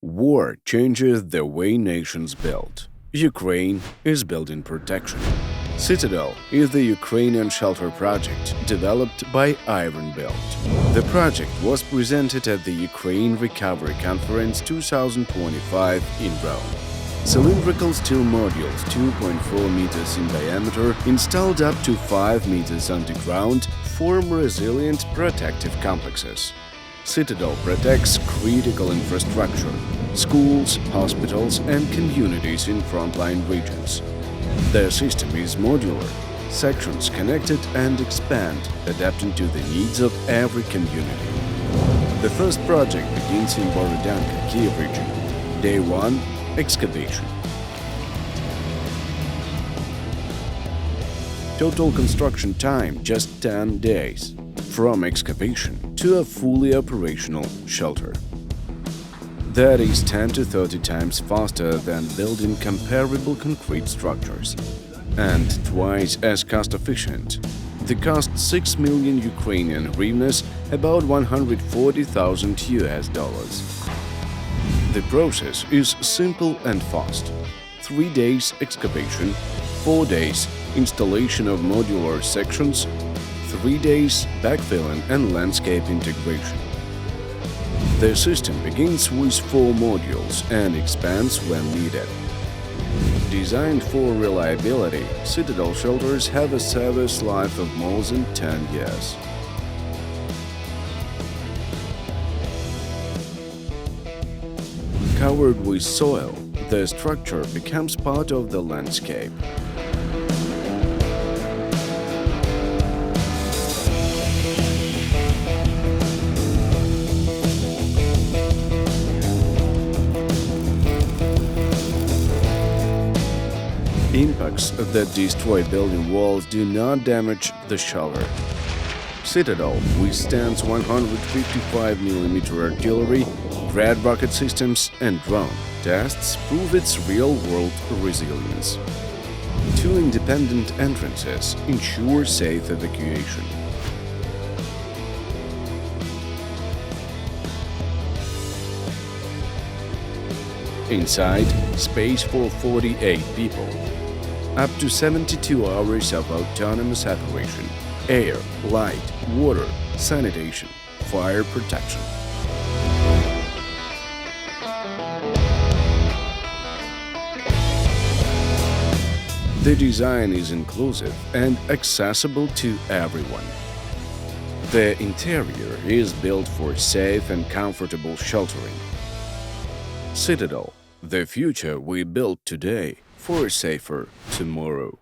War changes the way nations build. Ukraine is building protection. Citadel is the Ukrainian shelter project developed by Ironbuild. The project was presented at the Ukraine Recovery Conference 2025 in Rome. Cylindrical steel modules 2.4 meters in diameter, installed up to 5 meters underground, form resilient protective complexes. Citadel protects critical infrastructure, schools, hospitals, and communities in frontline regions. The system is modular, sections connected and expand, adapting to the needs of every community. The first project begins in Borodianka, Kyiv region. Day 1 – excavation. Total construction time just 10 days, from excavation to a fully operational shelter. That is 10 to 30 times faster than building comparable concrete structures, and twice as cost-efficient. The cost 6 million Ukrainian hryvnias, about $140,000 US. The process is simple and fast. 3 days excavation, 4 days installation of modular sections, 3 days backfilling and landscape integration. The system begins with 4 modules and expands when needed. Designed for reliability, Citadel shelters have a service life of more than 10 years. Covered with soil, the structure becomes part of the landscape. Impacts that destroy building walls do not damage the shelter. Citadel withstands 155mm artillery, red rocket systems, and drone tests prove its real-world resilience. 2 independent entrances ensure safe evacuation. Inside, space for 48 people. Up to 72 hours of autonomous operation, air, light, water, sanitation, fire protection. The design is inclusive and accessible to everyone. The interior is built for safe and comfortable sheltering. Citadel, the future we build today for a safer tomorrow.